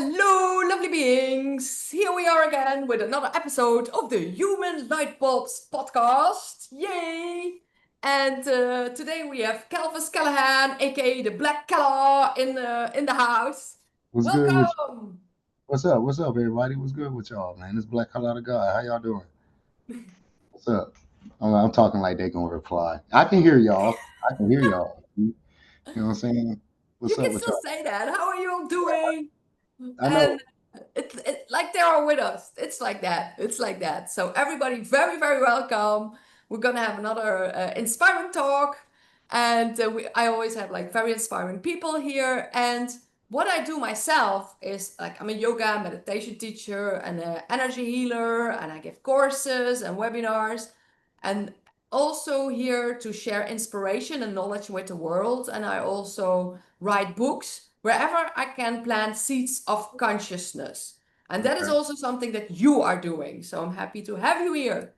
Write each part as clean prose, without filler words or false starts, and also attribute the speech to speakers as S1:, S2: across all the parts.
S1: Hello, lovely beings. Here we are again with another episode of the Human Lightbulbs podcast. Yay! And today we have Calvis Callahan, aka the Black Callah, in the house.
S2: What's good with you?
S1: Welcome.
S2: What's up? What's up, everybody? What's good with y'all, man? This Black Callah guy. How y'all doing? What's up? I'm talking like they gonna reply. I can hear y'all. I can hear y'all. You know what I'm saying?
S1: You
S2: What's up
S1: can
S2: with
S1: still
S2: y'all?
S1: say that. How are you all doing?
S2: I
S1: And
S2: know.
S1: it like they are with us. It's like that. It's like that. So everybody, very very welcome. We're gonna have another inspiring talk, and I always have like very inspiring people here. And what I do myself is like I'm a yoga meditation teacher and an energy healer, and I give courses and webinars, and also here to share inspiration and knowledge with the world. And I also write books wherever I can plant seeds of consciousness. And that is
S2: Okay.
S1: also something that you are doing. So I'm happy to have you here.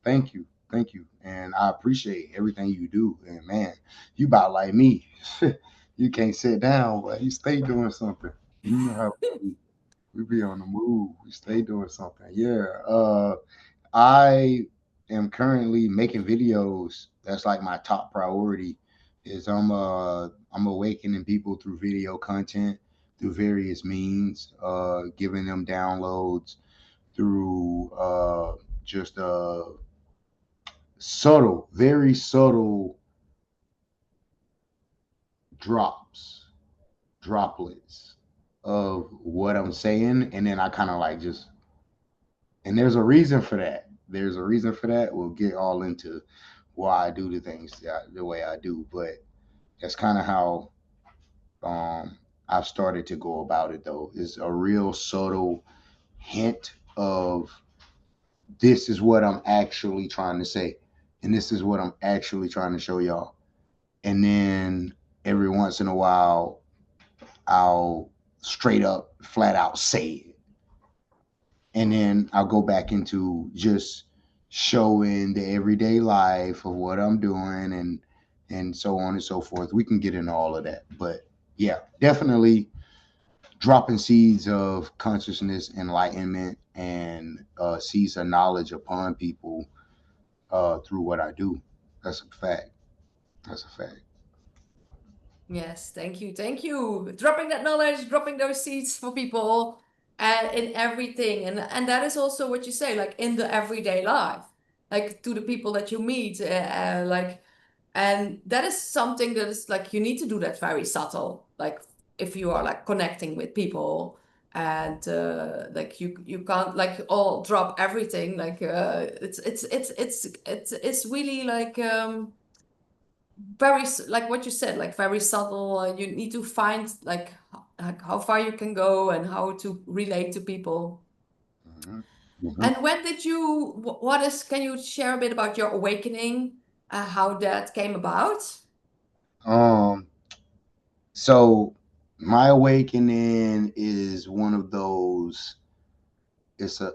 S2: Thank you. Thank you. And I appreciate everything you do. And man, you about like me. You can't sit down, but you stay doing something. You know how we be on the move. We stay doing something. Yeah. I am currently making videos. That's like my top priority. Is I'm awakening people through video content, through various means, giving them downloads through just subtle, very subtle drops, droplets of what I'm saying, and then I kind of like just, and there's a reason for that. There's a reason for that. We'll get all into why I do the things the way I do, but that's kind of how I've started to go about it. Though is a real subtle hint of this is what I'm actually trying to say, and this is what I'm actually trying to show y'all. And then every once in a while, I'll straight up, flat out say it, and then I'll go back into just showing the everyday life of what I'm doing and so on and so forth. We can get into all of that, but yeah, definitely dropping seeds of consciousness, enlightenment, and seeds of knowledge upon people through what I do. That's a fact. That's a fact.
S1: Yes, thank you. Thank you. Dropping that knowledge, dropping those seeds for people in everything. And that is also what you say, like in the everyday life, like to the people that you meet, like, and that is something that is like you need to do that very subtle, like if you are like connecting with people and like you can't like all drop everything like it's really like like what you said, like very subtle. You need to find like how far you can go and how to relate to people.
S2: Hmm. Hmm.
S1: And when did you, what is, can you share a bit about your awakening, how that came about?
S2: Um, so my awakening is one of those. It's a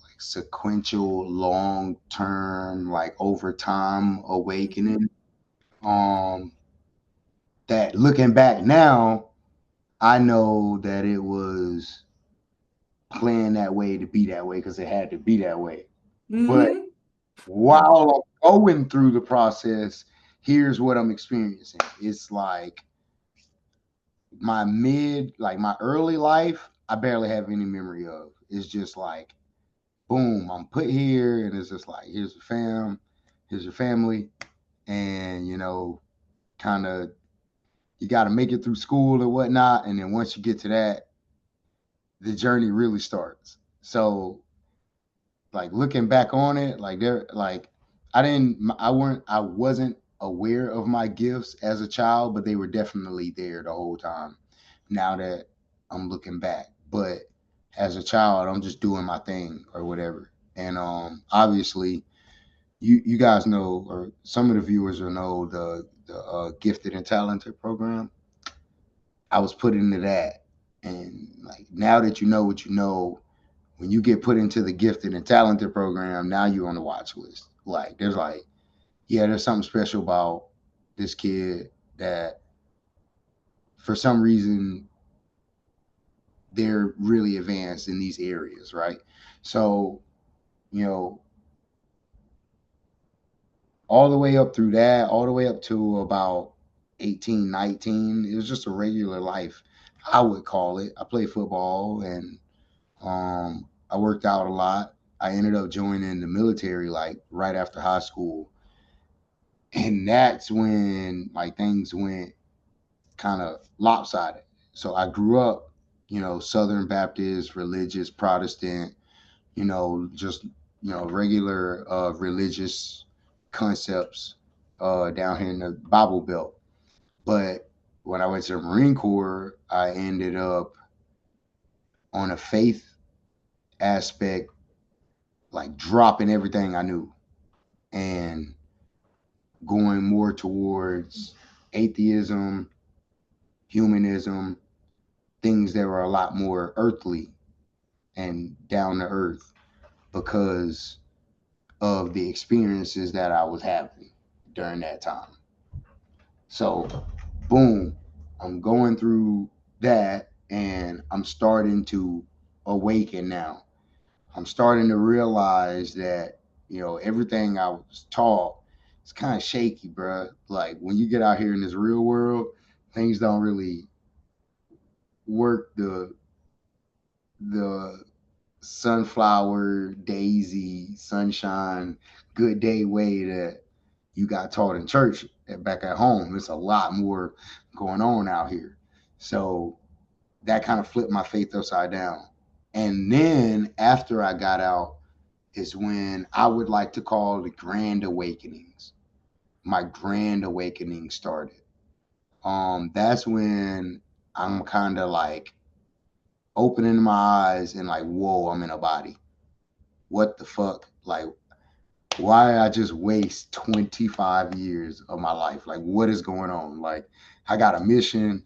S2: like sequential, long term, like over time
S1: Mhm.
S2: awakening. Um, that looking back now, I know that it was planned that way to be that way because it had to be that way. But
S1: Hmm.
S2: while I'm going through the process, here's what I'm experiencing. It's like like my early life, I barely have any memory of. It's just like, boom, I'm put here, and it's just like, here's your here's your family, and kind of you got to make it through school and whatnot, and then once you get to that, the journey really starts. So like looking back on it, like I wasn't aware of my gifts as a child, but they were definitely there the whole time. Now that I'm looking back, but as a child, I'm just doing my thing or whatever. And obviously, you guys know, or some of the viewers will know the gifted and talented program. I was put into that, and like now that you know what you know, when you get put into the gifted and talented program, now you're on the watch list. Like there's like, yeah, there's something special about this kid that for some reason they're really advanced in these areas, right? So, you know, all the way up through that, all the way up to about 18, 19, it was just a regular life, I would call it. I played football and I worked out a lot. I ended up joining the military like right after high school. And that's when like things went kind of lopsided. So I grew up, Southern Baptist, religious, Protestant, just regular religious concepts down here in the Bible Belt. But when I went to the Marine Corps, I ended up on a faith aspect, like dropping everything I knew and going more towards atheism, humanism, things that were a lot more earthly and down to earth because of the experiences that I was having during that time. So, boom, I'm going through that and I'm starting to awaken now. I'm starting to realize that, everything I was taught is kind of shaky, bro. Like when you get out here in this real world, things don't really work the sunflower, daisy, sunshine, good day way that you got taught in church back at home. It's a lot more going on out here. So that kind of flipped my faith upside down. And then after I got out is when I would like to call the grand awakenings. My grand awakening started. That's when I'm kind of like opening my eyes and like, whoa, I'm in a body. What the fuck? Like, why I just waste 25 years of my life? Like, what is going on? Like, I got a mission.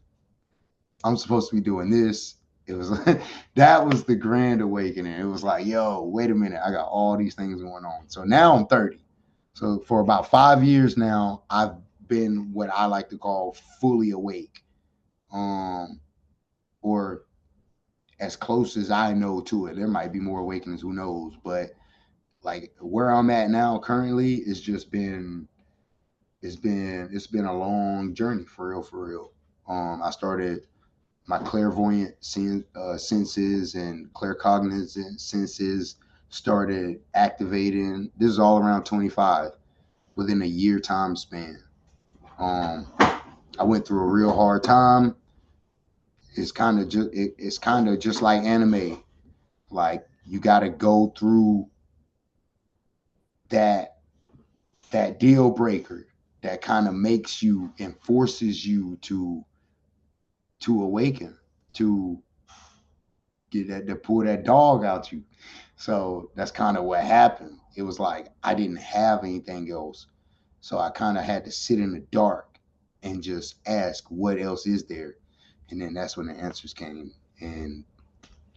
S2: I'm supposed to be doing this. It was that was the grand awakening. It was like, yo, wait a minute, I got all these things going on. So now I'm 30. So for about 5 years now, I've been what I like to call fully awake, um, or as close as I know to it. There might be more awakenings, who knows? But like where I'm at now currently, it's been a long journey for real, for real. I started my clairvoyant senses and claircognizant senses started activating. This is all around 25 within a year time span. Um, I went through a real hard time. It's kind of just like anime. Like you got to go through that that deal breaker that kind of makes you and forces you to awaken, to get that to pull that dog out you. So that's kind of what happened. It was like I didn't have anything else. So I kind of had to sit in the dark and just ask what else is there. And then that's when the answers came. And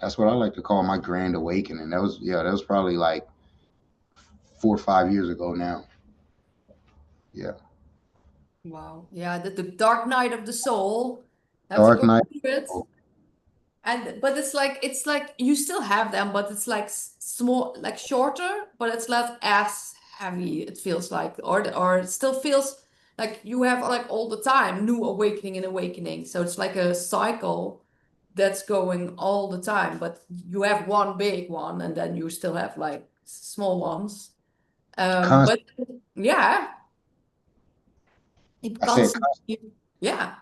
S2: that's what I like to call my grand awakening. That was probably like 4 or 5 years ago now. Yeah.
S1: Wow. Yeah, the dark night of the soul. Have to
S2: Dark
S1: go
S2: night.
S1: through it. And but it's like you still have them, but it's like small, like shorter, but it's not as heavy. It feels like, or it still feels like you have like all the time new awakening and awakening. So it's like a cycle that's going all the time. But you have one big one, and then you still have like small ones. But
S2: Constant.
S1: yeah, it
S2: I said
S1: constantly, yeah,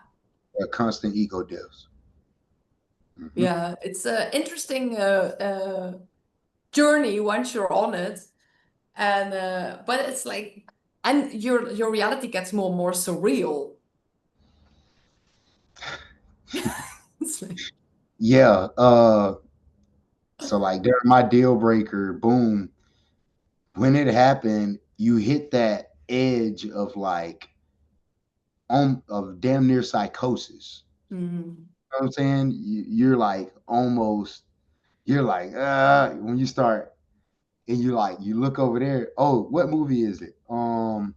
S2: constant ego deaths. Hmm.
S1: yeah. It's a interesting journey once you're on it. And but it's like, and your reality gets more and more surreal. It's like,
S2: Yeah. So like during my deal breaker, boom, when it happened, you hit that edge of like of damn near psychosis.
S1: mm,
S2: You know what I'm saying? You're like almost you're like when you start and you look over there. Oh, what movie is it? Um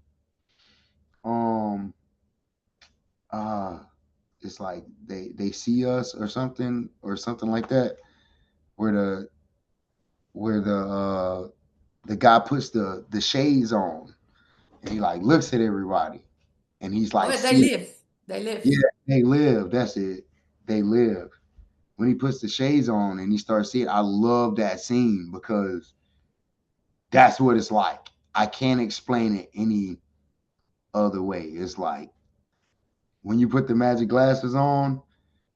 S2: uh it's like they see us or something like that, where the guy puts the shades on and he like looks at everybody and he's like
S1: Okay, they
S2: see,
S1: live. They live.
S2: yeah, they live, that's it, they live. When he puts the shades on and he starts seeing, I love that scene because that's what it's like. I can't explain it any other way. It's like when you put the magic glasses on,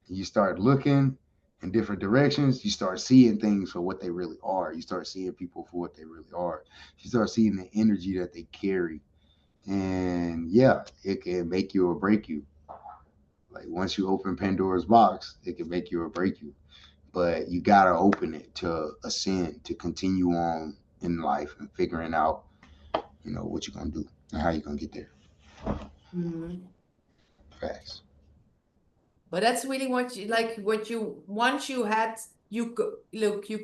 S2: you start looking in different directions, you start seeing things for what they really are. You start seeing people for what they really are. You start seeing the energy that they carry. And yeah, it can make you or break you. Like once you open Pandora's box, it can make you or break you. But you gotta open it to ascend, to continue on in life and figuring out, what you're gonna do and how you're gonna get there.
S1: Mhm.
S2: Facts.
S1: But that's really what you like, what you once you had you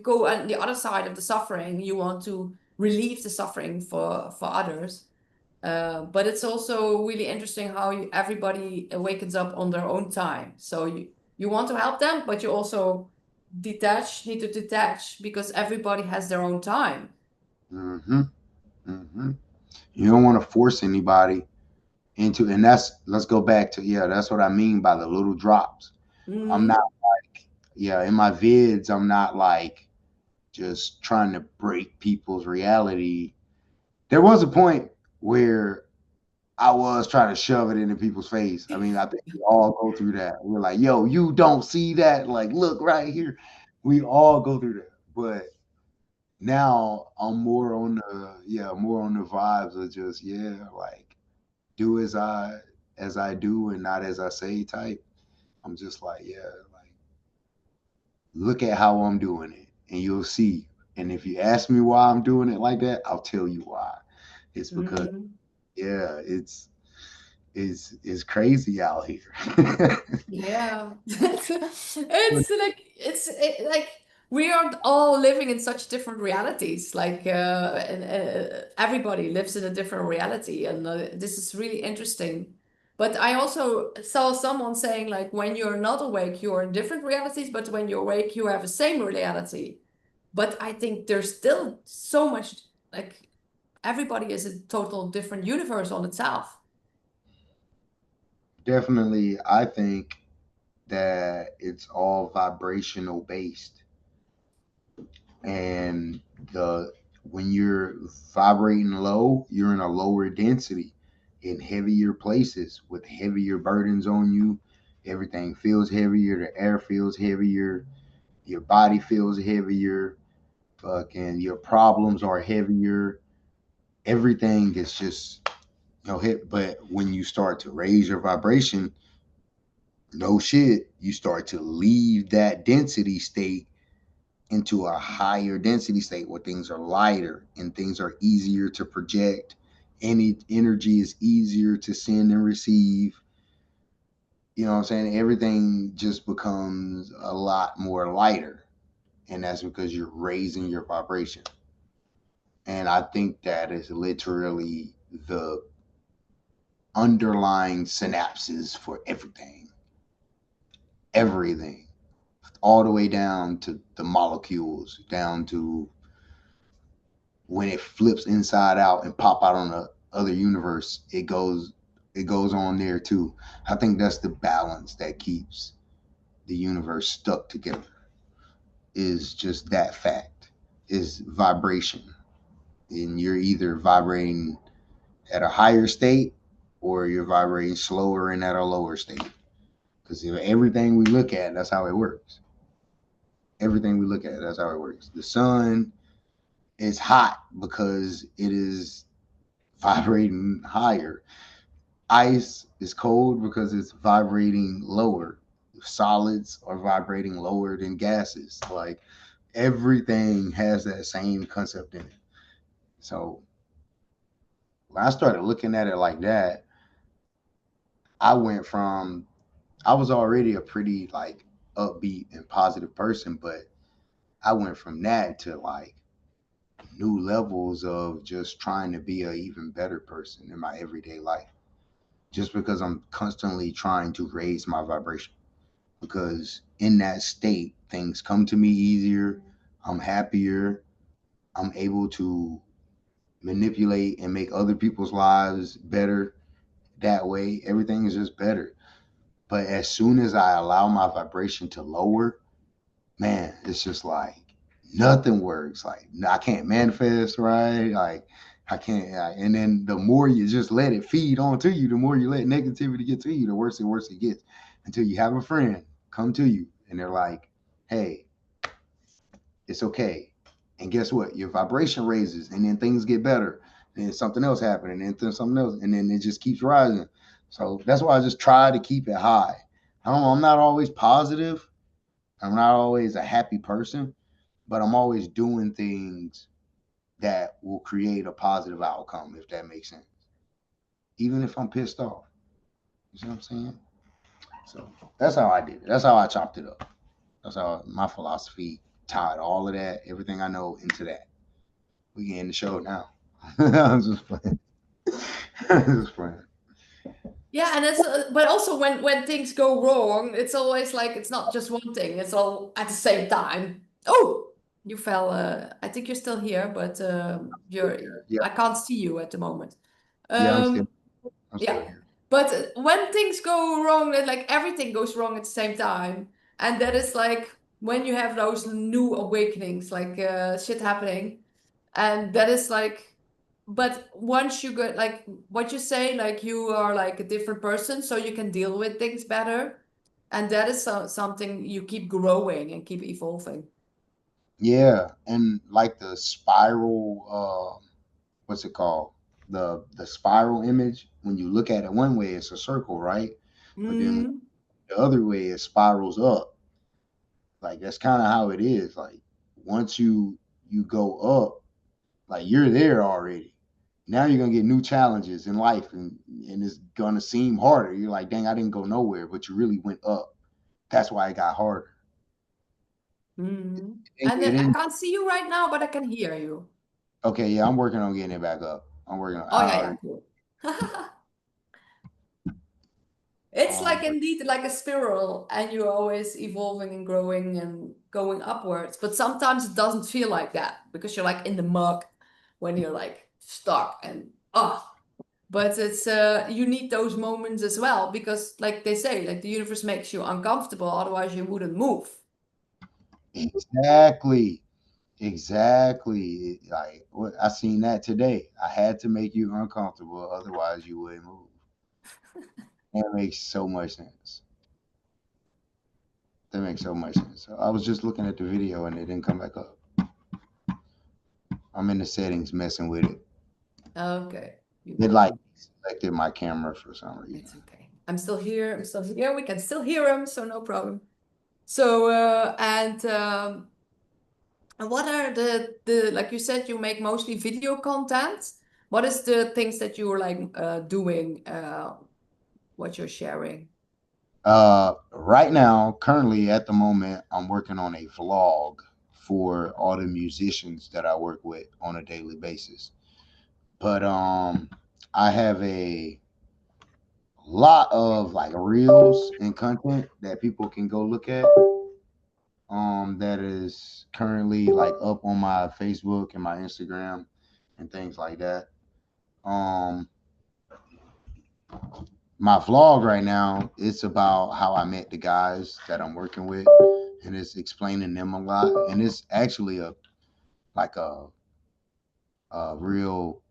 S1: go on the other side of the suffering, you want to relieve the suffering for others. But it's also really interesting how everybody wakens up on their own time. So you want to help them, but you also need to detach because everybody has their own time.
S2: Mm-hmm. Mm-hmm. You don't want to force anybody into, and let's go back to, yeah, that's what I mean by the little drops. I'm not
S1: Hmm.
S2: like, yeah, in my vids, I'm not like just trying to break people's reality. There was a point where I was trying to shove it into people's face. I mean, I think we all go through that. We're like, yo, you don't see that? Like, look right here. We all go through that. But now I'm more on the vibes of just, yeah, like do as I do and not as I say type. I'm just like, yeah, like look at how I'm doing it and you'll see. And if you ask me why I'm doing it like that, I'll tell you why. It's because
S1: Hmm.
S2: yeah, it's crazy out here.
S1: Yeah. It's like like we are all living in such different realities. Like and, everybody lives in a different reality, and this is really interesting. But I also saw someone saying like when you're not awake, you're in different realities, but when you're awake, you have the same reality. But I think there's still so much like everybody is a total different universe on itself.
S2: Definitely, I think that it's all vibrational based. And the when you're vibrating low, you're in a lower density in heavier places with heavier burdens on you. Everything feels heavier, the air feels heavier, your body feels heavier, fucking your problems are heavier. Everything is just hit. But when you start to raise your vibration, no shit, you start to leave that density state into a higher density state where things are lighter and things are easier to project. Any energy is easier to send and receive. You know what I'm saying? Everything just becomes a lot more lighter. And that's because you're raising your vibration. And I think that is literally the underlying synapses for everything. Everything. All the way down to the molecules, down to when it flips inside out and pop out on the other universe, it goes on there too. I think that's the balance that keeps the universe stuck together. Is just that fact. Is vibration. And you're either vibrating at a higher state or you're vibrating slower and at a lower state. Because everything we look at, that's how it works. Everything we look at, that's how it works. The sun is hot because it is vibrating higher. Ice is cold because it's vibrating lower. Solids are vibrating lower than gases. Like everything has that same concept in it. So when I started looking at it like that, I went from I was already a pretty like upbeat and positive person, but I went from that to like new levels of just trying to be a even better person in my everyday life. just because I'm constantly trying to raise my vibration. Because in that state, things come to me easier. I'm happier. I'm able to manipulate and make other people's lives better that way. Everything is just better. But as soon as I allow my vibration to lower, man, it's just like nothing works. Like I can't manifest right. Like I can't. And then the more you just let it feed onto you, the more you let negativity get to you, the worse and worse it gets. Until you have a friend come to you and they're like, "Hey, it's okay." And guess what? Your vibration raises, and then things get better. And then something else happens, and then something else, and then it just keeps rising. So that's why I just try to keep it high. I don't know. I'm not always positive. I'm not always a happy person, but I'm always doing things that will create a positive outcome, if that makes sense. Even if I'm pissed off. You see what I'm saying? So that's how I did it. That's how I chopped it up. That's how my philosophy tied all of that, everything I know into that. We can end the show now. I'm just playing. I'm just playing.
S1: Yeah, and it's but also when things go wrong, it's always like it's not just one thing, it's all at the same time. Oh, you fell. I think you're still here, but you're
S2: Yeah,
S1: I can't see you at the moment.
S2: yeah,
S1: Um,
S2: I'm still
S1: yeah,
S2: here.
S1: but when things go wrong, then like everything goes wrong at the same time, and that is like when you have those new awakenings, like shit happening, and that is like, but once you go, like what you say, like you are like a different person, so you can deal with things better, and that is something you keep growing and keep evolving.
S2: Yeah, and like the spiral, what's it called? The spiral image. When you look at it one way, it's a circle, right? But then
S1: Mm,
S2: the other way, it spirals up. Like that's kind of how it is. Like once you go up, like you're there already. Now you're gonna get new challenges in life, and it's gonna seem harder. You're like, dang, I didn't go nowhere, but you really went up. That's why it got harder.
S1: mm.
S2: It,
S1: And
S2: it
S1: then I
S2: didn't.
S1: can't see you right now, but I can hear you.
S2: Okay, yeah, I'm working on getting it back up. I'm working on.
S1: Oh
S2: I
S1: yeah, yeah,
S2: already.
S1: cool. It's like
S2: But
S1: indeed like a spiral, and you're always evolving and growing and going upwards. But sometimes it doesn't feel like that because you're like in the mug when you're like stuck and But it's you need those moments as well because like they say, like the universe makes you uncomfortable, otherwise you wouldn't move.
S2: exactly, exactly. Like I seen that today. I had to make you uncomfortable, otherwise you wouldn't move. That makes so much sense. That makes so much sense. I was just looking at the video and it didn't come back up. I'm in the settings messing with it.
S1: Okay, you
S2: It
S1: will.
S2: like selected my camera for some reason.
S1: It's okay. I'm still here. I'm still here. We can still hear him, so no problem. So and what are the like you said you make mostly video content? What is the things that you're like doing what you're sharing?
S2: Right now, currently at the moment, I'm working on a vlog for all the musicians that I work with on a daily basis. But I have a lot of like reels and content that people can go look at. That is currently like up on my Facebook and my Instagram and things like that. Um, my vlog right now, it's about how I met the guys that I'm working with, and it's explaining them a lot. And it's actually a like a real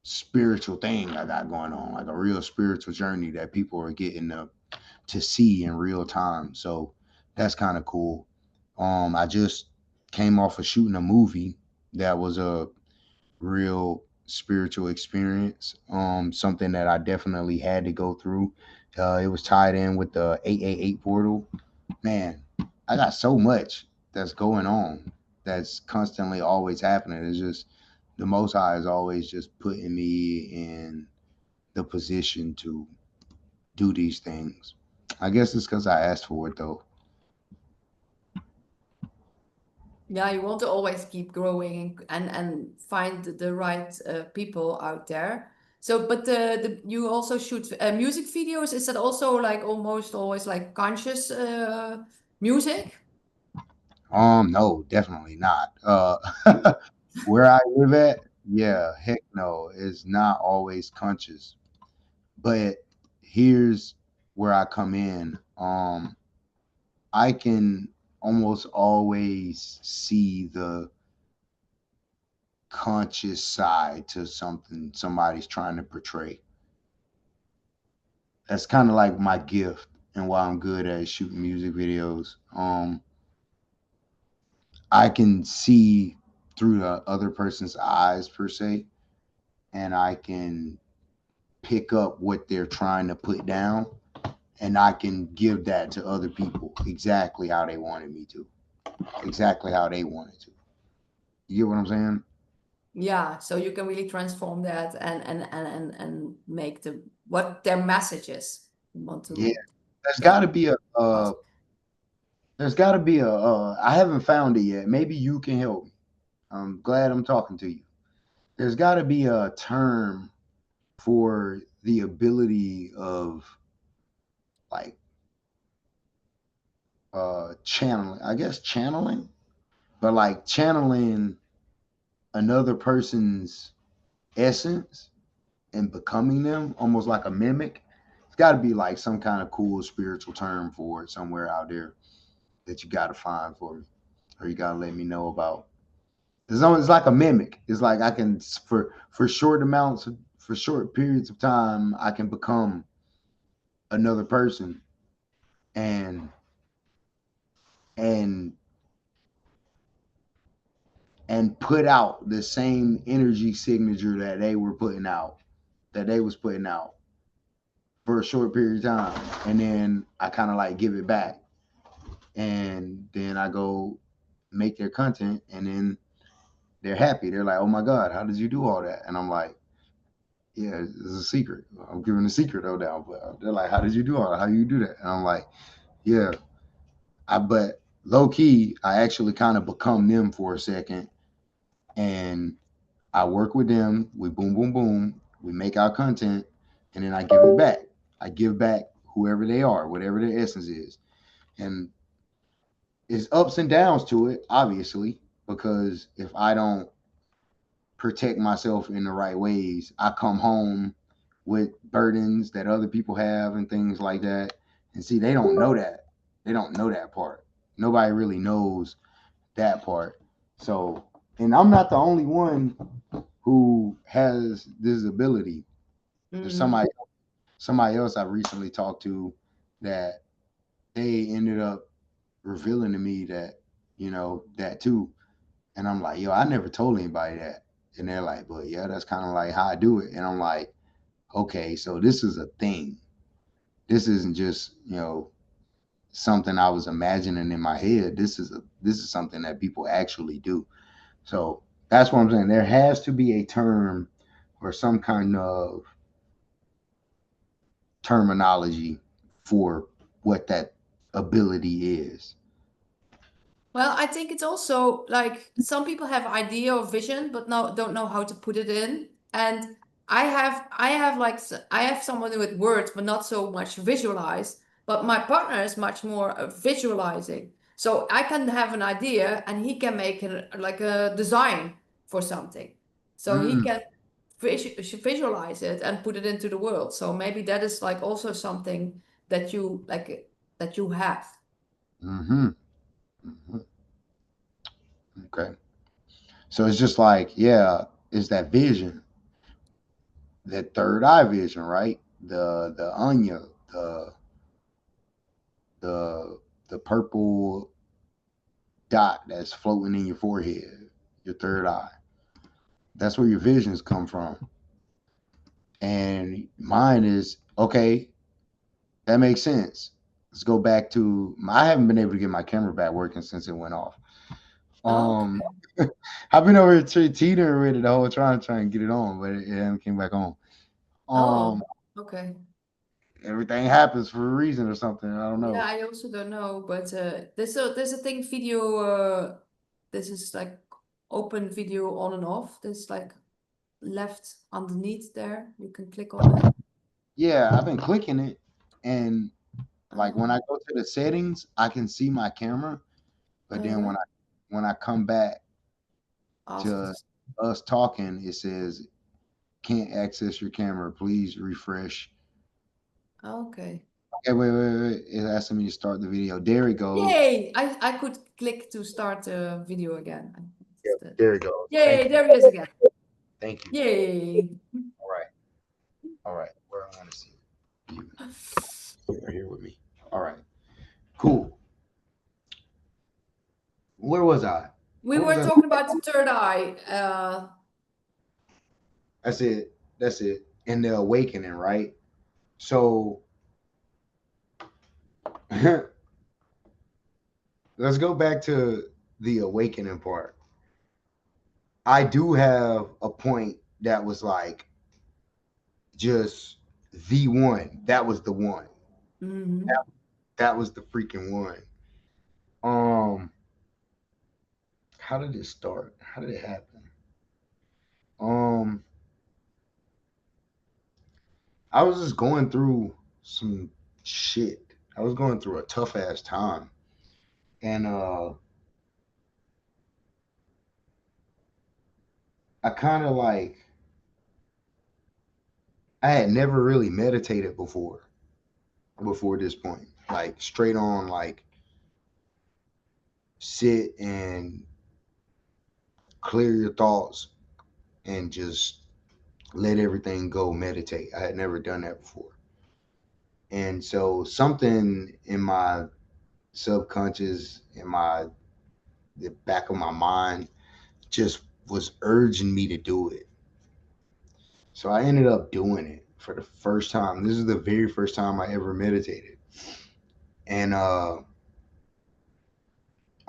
S2: spiritual thing I got going on, like a real spiritual journey that people are getting to see in real time. So that's kind of cool. I just came off of shooting a movie that was a real spiritual experience. Something that I definitely had to go through. It was tied in with the 888 portal. Man, I got so much that's going on that's constantly always happening. It's just the Most High is always just putting me in the position to do these things. I guess it's because I asked for it though.
S1: Yeah, you want to always keep growing and find the right people out there. So, but you also shoot music videos. Is that also like almost always like conscious music?
S2: No, definitely not. Where I live at, yeah, heck no, it's not always conscious. But here's where I come in. I can almost always see the conscious side to something somebody's trying to portray. That's kind of like my gift and why I'm good at shooting music videos. I can see through the other person's eyes per se, and I can pick up what they're trying to put down, and I can give that to other people exactly how they wanted me to, exactly how they wanted to. You get what I'm saying?
S1: Yeah, so you can really transform that and make the what their messages you want
S2: Yeah.
S1: to
S2: There's got
S1: get
S2: to be a.
S1: across.
S2: There's got to be a. I haven't found it yet. Maybe you can help me. I'm glad I'm talking to you. There's got to be a term for the ability of like channeling. I guess channeling, but like channeling another person's essence and becoming them, almost like a mimic. It's got to be like some kind of cool spiritual term for it somewhere out there that you got to find for me, or you got to let me know about. It's like a mimic. It's like I can for short amounts of, for short periods of time I can become another person and and and put out the same energy signature that they were putting out, that they was putting out for a short period of time, and then I kind of like give it back, and then I go make their content, and then they're happy. They're like, "Oh my god, how did you do all that?" And I'm like, "Yeah, it's a secret. I'm giving a secret though now." But they're like, "How did you do all that? How do you do that?" And I'm like, "Yeah, but low key, I actually kind of become them for a second, and I work with them. We boom, boom, boom. We make our content, and then I give it back. I give back whoever they are, whatever their essence is, and it's ups and downs to it, obviously, because if I don't protect myself in the right ways, I come home with burdens that other people have and things like that. And see, they don't know that. They don't know that part. Nobody really knows that part. So, and I'm not the only one who has this ability. There's
S1: Mm.
S2: somebody else I recently talked to that they ended up revealing to me that, that too. And I'm like, yo, I never told anybody that. And they're like, but yeah, that's kind of like how I do it. And I'm like, okay, so this is a thing. This isn't just, something I was imagining in my head. This is something that people actually do. So that's what I'm saying. There has to be a term or some kind of terminology for what that ability is.
S1: Well, I think it's also like some people have idea or vision, but no, don't know how to put it in. And I have like I have someone with words, but not so much visualize. But my partner is much more visualizing. So I can have an idea, and he can make like a design for something. So he
S2: Mm,
S1: can visualize it and put it into the world. So maybe that is like also something that you like that you have.
S2: mm-hmm, hmm. Okay. So it's just like, yeah, it's that vision, that third eye vision, right? The anya, the the the purple dot that's floating in your forehead, your third eye. That's where your visions come from. And mine is okay, that makes sense. Let's go back to I haven't been able to get my camera back working since it went off. Um
S1: Okay.
S2: I've been over here teetering with it the whole time trying to get it on, but it hasn't came back on. Um
S1: Oh, okay.
S2: Everything happens for a reason or something. I don't
S1: Yeah,
S2: know.
S1: I also don't know, but there's a thing video. This is like open video on and off. This like left underneath there. You can click on it.
S2: Yeah, I've been clicking it, and like when I
S1: Oh,
S2: go to the settings, I can see my camera, but then
S1: uh,
S2: when I come back
S1: after
S2: to
S1: this.
S2: us talking, it says can't access your camera. Please refresh.
S1: Okay.
S2: Okay, wait. It's asking me to start the video. There it goes.
S1: Yay! I could click to start the video again.
S2: Yep,
S1: It's the-
S2: there it goes. Thank
S1: Yay,
S2: you.
S1: there he is again.
S2: Thank you.
S1: Yay.
S2: All right. All right. Where I want to see you. You're here with me. All right. Cool. Where was I?
S1: We
S2: What was
S1: were
S2: I?
S1: talking about the third eye.
S2: That's it. That's it. And the awakening, right? So let's go back to the awakening part. I do have a point that was like just the one. That was the one.
S1: Mhm.
S2: That, that was the freaking one. Um, how did it start? How did it happen? Um, I was just going through some shit. I was going through a tough ass time. And I kind of like I had never really meditated before this point. Like straight on like sit and clear your thoughts and just let everything go, meditate. I had never done that before. And so something in my subconscious, in my the back of my mind, just was urging me to do it. So I ended up doing it for the first time. This is the very first time I ever meditated. And I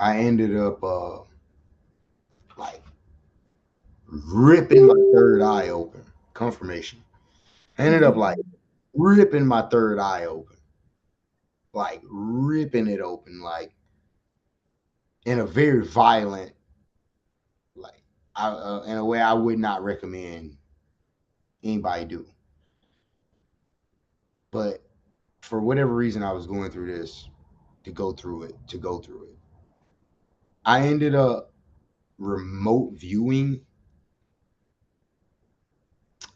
S2: ended up like ripping my third eye open. Confirmation. I ended up like ripping my third eye open. Like ripping it open, like in a very violent, like in a way I would not recommend anybody do. But for whatever reason, I was going through this to go through it. I ended up remote viewing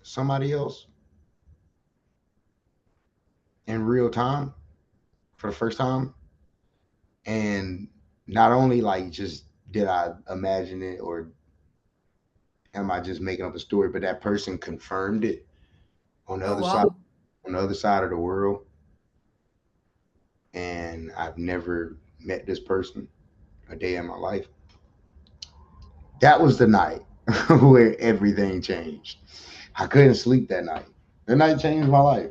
S2: somebody else in real time for the first time. And not only like just did I imagine it or am I just making up a story, but that person confirmed it on the
S1: Oh,
S2: other side
S1: wow.
S2: on the other side of the world. And I've never met this person a day in my life. That was the night where everything changed. I couldn't sleep that night. That night changed my life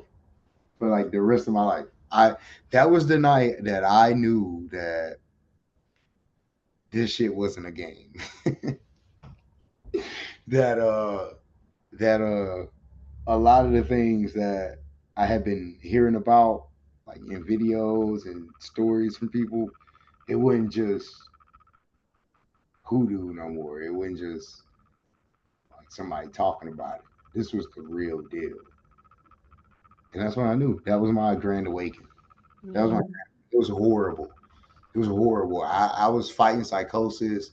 S2: for like the rest of my life. I That was the night that I knew that this shit wasn't a game. that that a lot of the things that I had been hearing about like in videos and stories from people, it wasn't just hoodoo no more. It wasn't just like somebody talking about it. This was the real deal. And that's when I knew that was my grand awakening. That was my
S1: Mm.
S2: it was horrible. It was horrible. I was fighting psychosis.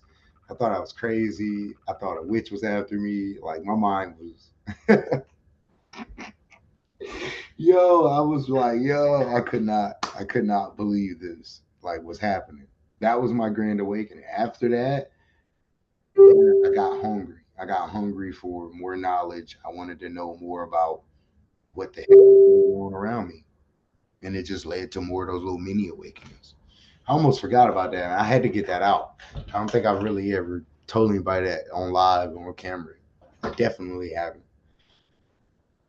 S2: I thought I was crazy. I thought a witch was after me. Like my mind was yo, I was like, yo, I could not believe this, like, what's happening. That was my grand awakening. After that, I got hungry. I got hungry for more knowledge. I wanted to know more about what the hell was going on around me. And it just led to more of those little mini awakenings. I almost forgot about that. I had to get that out. I don't think I really ever told anybody that on live or on camera. I definitely haven't.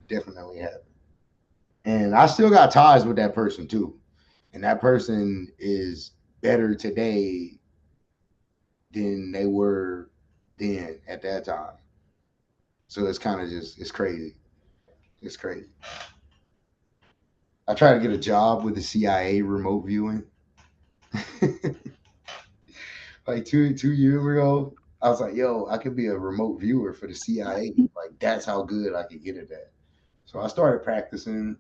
S2: Definitely haven't. And I still got ties with that person too. And that person is better today than they were then at that time. So it's kind of just it's crazy. It's crazy. I tried to get a job with the CIA remote viewing like two years ago. I was like, yo, I could be a remote viewer for the CIA. Like that's how good I could get at that. So I started practicing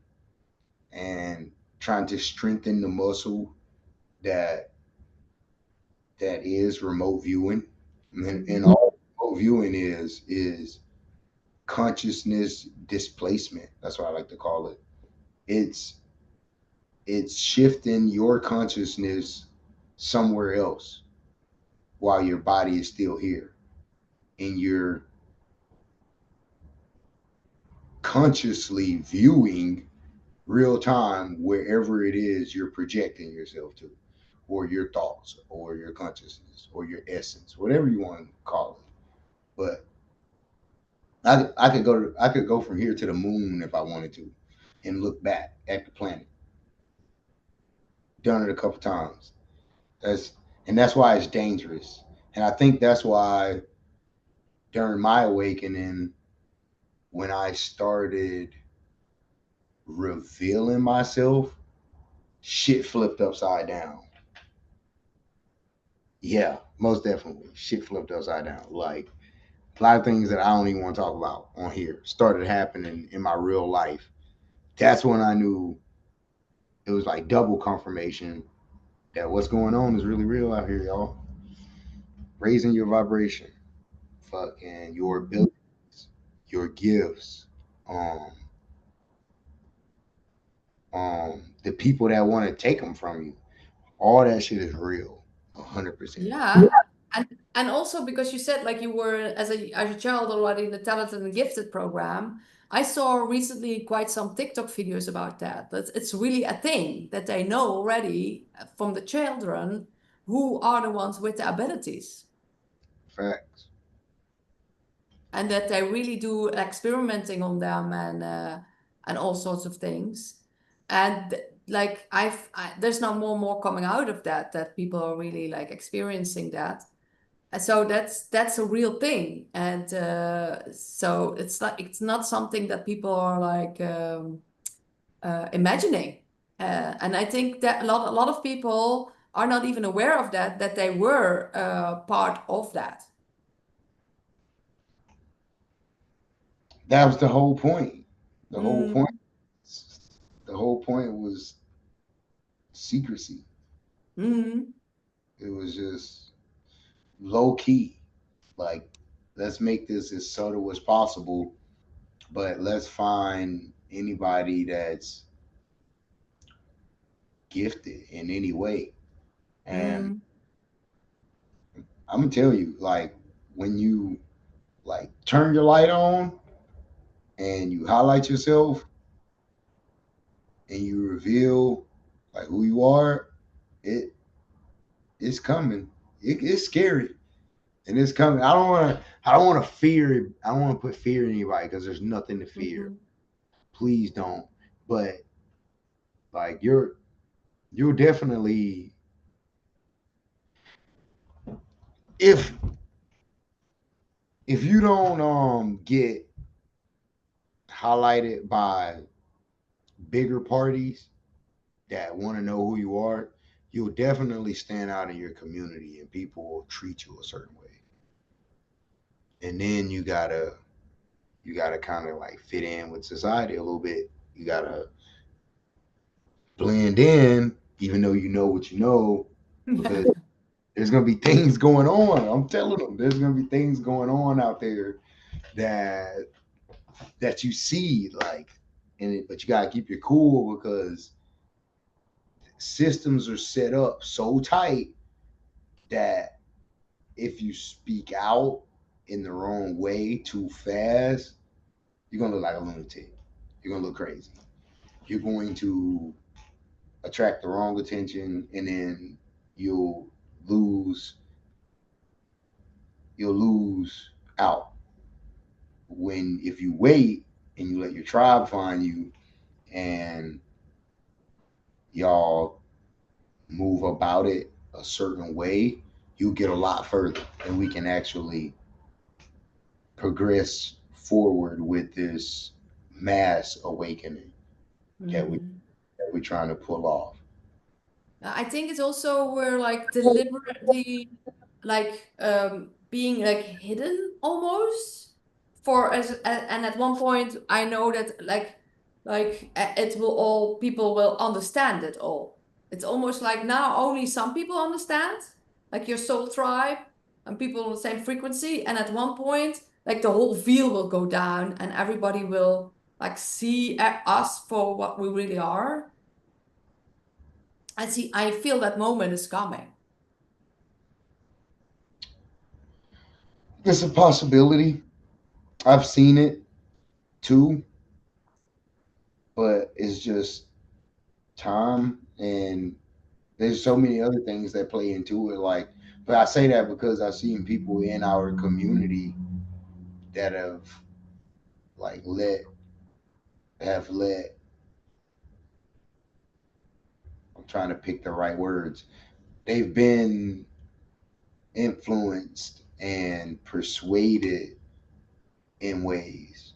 S2: and trying to strengthen the muscle that that is remote viewing. And
S1: Mhm.
S2: all remote viewing is consciousness displacement. That's what I like to call it. It's it's shifting your consciousness somewhere else while your body is still here. And you're consciously viewing real time wherever it is you're projecting yourself to, or your thoughts, or your consciousness, or your essence, whatever you want to call it. But I could go from here to the moon if I wanted to, and look back at the planet. Done it a couple times. That's and that's why it's dangerous. And I think that's why during my awakening, when I started revealing myself, shit flipped upside down. Yeah, most definitely. Shit flipped upside down. Like a lot of things that I don't even want to talk about on here started happening in my real life. That's when I knew it was like double confirmation that what's going on is really real out here, y'all. Raising your vibration, fucking your
S1: Mhm.
S2: abilities, your gifts, um, the people that want to take them from you. All that shit is real, 100%.
S1: Yeah. And also because you said like you were as a child already in the talented and gifted program, I saw recently quite some TikTok videos about that. That it's really a thing that they know already from the children who are the ones with the abilities,
S2: Facts.
S1: and that they really do experimenting on them and all sorts of things. And like there's now more and more coming out of that, that people are really like experiencing that. And so that's a real thing, and so it's not something that people are like imagining, and I think that a lot of people are not even aware of that they were part of that.
S2: That was the whole point. The whole point.
S1: Mm,
S2: The whole point was secrecy.
S1: mm,
S2: It was just low key. Like, let's make this as subtle as possible, but let's find anybody that's gifted in any way. And
S1: mm,
S2: I'm gonna tell you, like, when you like turn your light on and you highlight yourself and you reveal like who you are, it it's coming. It's scary and it's coming. I don't want to fear. I don't want to put fear in anybody because there's nothing to fear.
S1: mhm,
S2: Please don't. But like you're definitely if if you don't get highlighted by bigger parties that want to know who you are, you'll definitely stand out in your community and people will treat you a certain way. And then you gotta kind of like fit in with society a little bit. You gotta blend in, even though you know what you know, because
S1: mhm.
S2: there's gonna be things going on. I'm telling them, there's gonna be things going on out there that that you see, like, but you gotta keep your cool because systems are set up so tight that if you speak out in the wrong way too fast, you're gonna look like a lunatic. You're gonna look crazy. You're going to attract the wrong attention, and then you'll lose you'll lose out. When if you wait and you let your tribe find you and y'all move about it a certain way, you get a lot further, and we can actually progress forward with this mass awakening that we
S1: Mhm.
S2: that we're trying to pull off.
S1: I think it's also we're like deliberately like being like hidden almost for and at one point I know that it will all people will understand it all. It's almost like now only some people understand, like your soul tribe and people on the same frequency, and at one point like the whole veil will go down and everybody will like see us for what we really are. I feel that moment is coming.
S2: It's a possibility. I've seen it too, but it's just time, and there's so many other things that play into it. Like, but I say that because I've seen people in our community that like have let. I'm trying to pick the right words. They've been influenced and persuaded in ways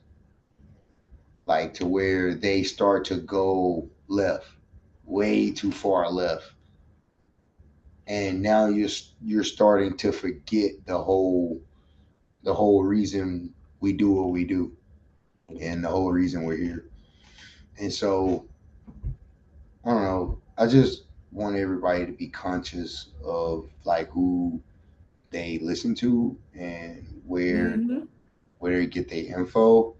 S2: like to where they start to go left, way too far left, and now you're starting to forget the whole reason we do what we do and the whole reason we're here. And so I don't know. I just want everybody to be conscious of like who they listen to and
S1: Hmm.
S2: where they get their info.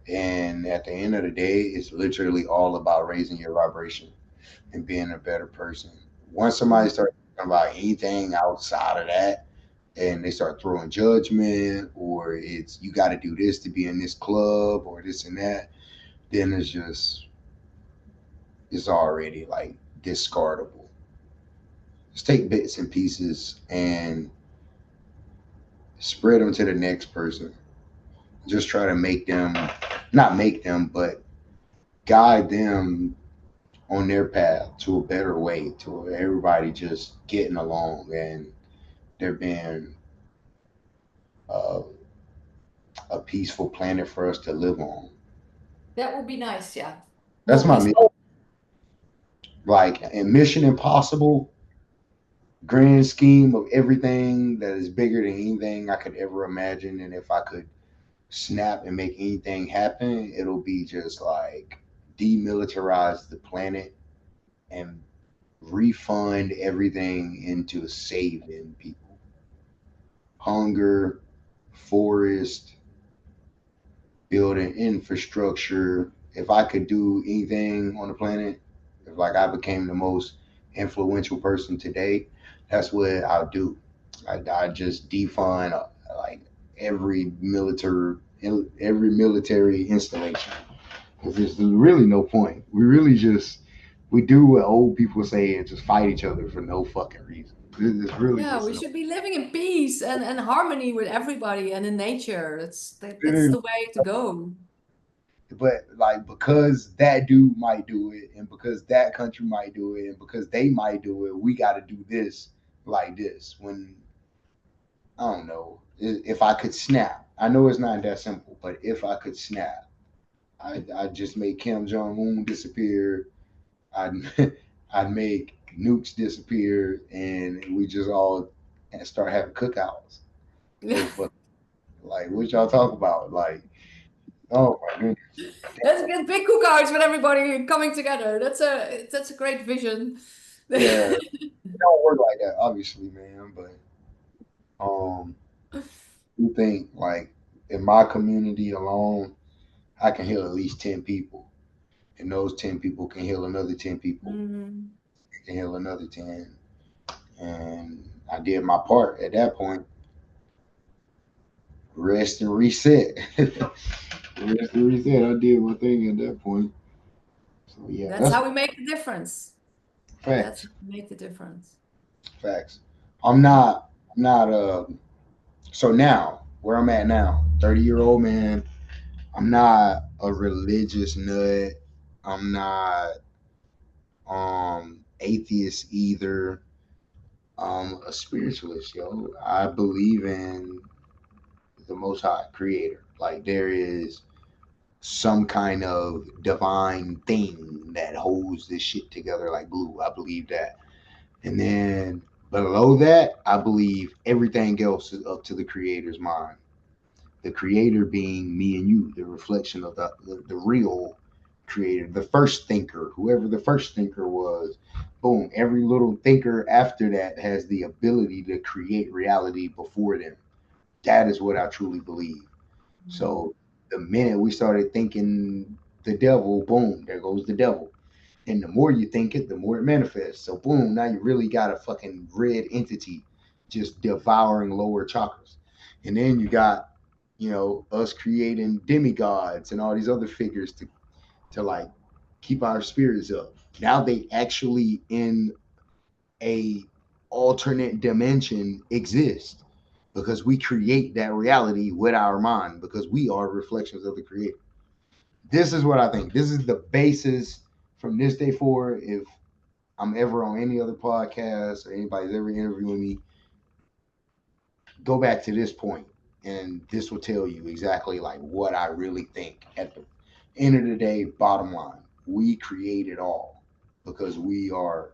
S2: And at the end of the day, it's literally all about raising your vibration and being a better person. Once somebody starts talking about anything outside of that, and they start throwing judgment, or it's you got to do this to be in this club, or this and that, then it's already like discardable. Just take bits and pieces and spread them to the next person. Just try to make them, not make them, but guide them on their path to a better way, to everybody just getting along and there being uh, a peaceful planet for us to live on.
S1: That would be nice, yeah.
S2: That's
S1: More
S2: my
S1: peaceful.
S2: like in Mission Impossible, grand scheme of everything that is bigger than anything I could ever imagine. And if I could snap and make anything happen, it'll be just like demilitarize the planet and refund everything into saving people. Hunger, forest, building infrastructure. If I could do anything on the planet, if like I became the most influential person today, that's what I'll do. I just defund like every military every military installation because there's really no point. We do what old people say and just fight each other for no fucking reason. It's really
S1: Yeah,
S2: just
S1: we should be living in peace and harmony with everybody and in nature. That's
S2: an
S1: the way to go.
S2: but like because that dude might do it and because that country might do it and because they might do it, we got to do this like this. When I don't know if I could snap, I know it's not that simple, but if I could snap, I'd just make Kim Jong Un disappear. I'd I'd make nukes disappear, and we just all start having cookouts. No fuck, like what y'all talk about? Like, oh my goodness.
S1: Let's get big cookouts with everybody coming together. That's a great vision.
S2: Yeah, it don't work like that, obviously, man. But you think like in my community alone, I can heal at least 10 people, and those 10 people can heal another 10 people,
S1: Mhm.
S2: can heal another 10, and I did my part at that point. Rest and reset. Rest and reset. I did my thing at that point. So yeah,
S1: That's
S2: that's
S1: how we make the difference. That's
S2: facts.
S1: how we make the difference.
S2: Facts. I'm not. So now where I'm at now, 30-year old man. I'm not a religious nut. I'm not atheist either. A spiritualist, yo. I believe in the most high creator. Like there is some kind of divine thing that holds this shit together like glue. I believe that. And then Below that, I believe everything else is up to the creator's mind. The creator being me and you, the reflection of the real creator, the first thinker, whoever the first thinker was. Boom, every little thinker after that has the ability to create reality before them. That is what I truly believe.
S1: Mm.
S2: So the minute we started thinking the devil, boom, there goes the devil. And the more you think it, the more it manifests. So boom, now you really got a fucking red entity just devouring lower chakras. And then you got, us creating demigods and all these other figures to like keep our spirits up. Now they actually in a alternate dimension exist because we create that reality with our mind because we are reflections of the creator. This is what I think. This is the basis from this day forward. If I'm ever on any other podcast or anybody's ever interviewing me, go back to this point and this will tell you exactly like what I really think at the end of the day. Bottom line, we create it all because we are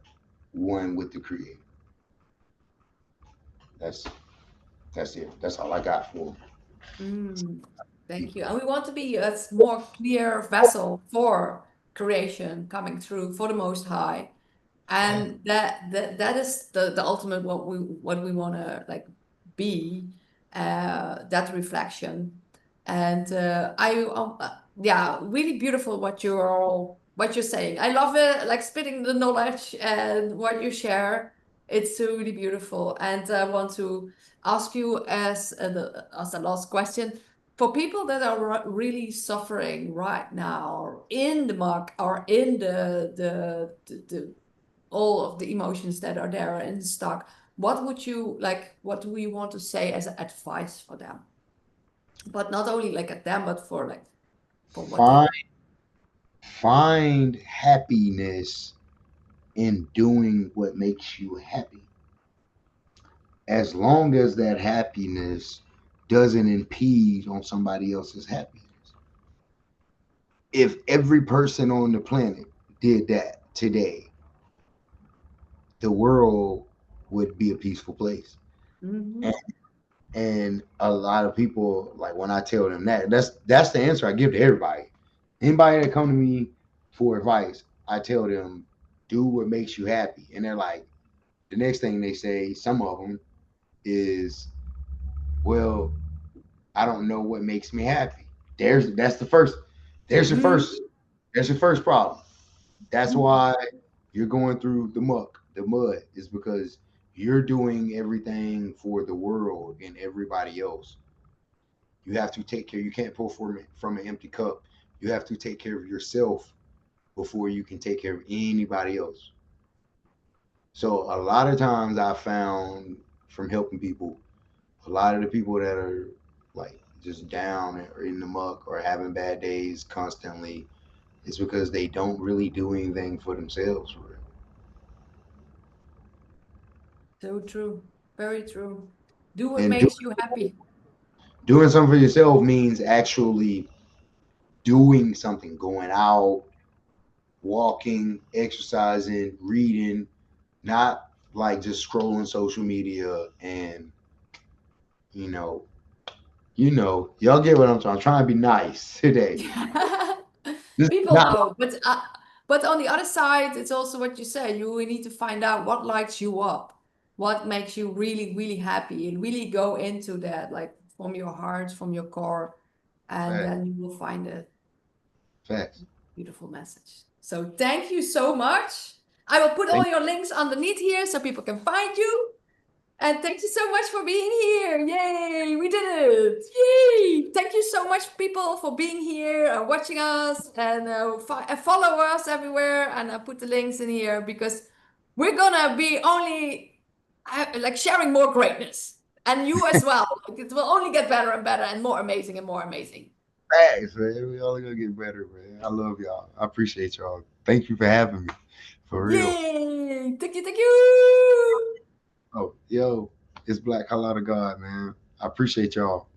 S2: one with the creator. That's that's it. That's all I got for
S1: Mm, thank you.
S2: people.
S1: And we want to be a more clear vessel for creation coming through for the Most High.
S2: Fact.
S1: And that is the ultimate what we want to like be, that reflection. And yeah, really beautiful what you're saying. I love it, like spitting the knowledge and what you share. It's so really beautiful. And I want to ask you as a last question, for people that are really suffering right now, or in the muck, or in the all of the emotions that are there in stock, what would you like, what do you want to say as advice for them, but not only like at them, but for like for what they
S2: Find find happiness in doing what makes you happy. As long as that happiness doesn't impede on somebody else's happiness. If every person on the planet did that today, the world would be a peaceful place. And,
S1: Mhm.
S2: and a lot of people, like when I tell them that, that's the answer I give to everybody. Anybody that come to me for advice, I tell them, do what makes you happy. And they're like, the next thing they say, some of them, is, well, I don't know what makes me happy. That's the first. There's your
S1: Mhm.
S2: first. There's your first problem. That's
S1: Mhm.
S2: why you're going through the muck, the mud, is because you're doing everything for the world and everybody else. You have to take care. You can't pour from an empty cup. You have to take care of yourself before you can take care of anybody else. So a lot of times I found from helping people, a lot of the people that are like just down or in the muck or having bad days constantly, it's because they don't really do anything for themselves for real.
S1: So true, very true. Do what
S2: And
S1: makes you happy.
S2: doing something for yourself means actually doing something, going out, walking, exercising, reading, not like just scrolling social media and you know, y'all get what I'm trying. I'm trying to be nice today. Just
S1: People
S2: not
S1: know, but on the other side, it's also what you say. You need to find out what lights you up, what makes you really, really happy, and really go into that, like from your heart, from your core, and
S2: facts.
S1: then you will find a
S2: Facts.
S1: beautiful message. So thank you so much. I will put all
S2: Thank
S1: your links underneath here so people can find you. And thank you so much for being here. Yay, we did it. Yay. Thank you so much, people, for being here and watching us and follow us everywhere. And I put the links in here because we're going to be only like sharing more greatness. And you as well. Like, it will only get better and better and more amazing and more amazing.
S2: Facts, man. We only gonna get better, man. I love y'all. I appreciate y'all. Thank you for having me. For real.
S1: Yay. Thank you. Thank you.
S2: Oh, yo, it's Black Callah God, man. I appreciate y'all.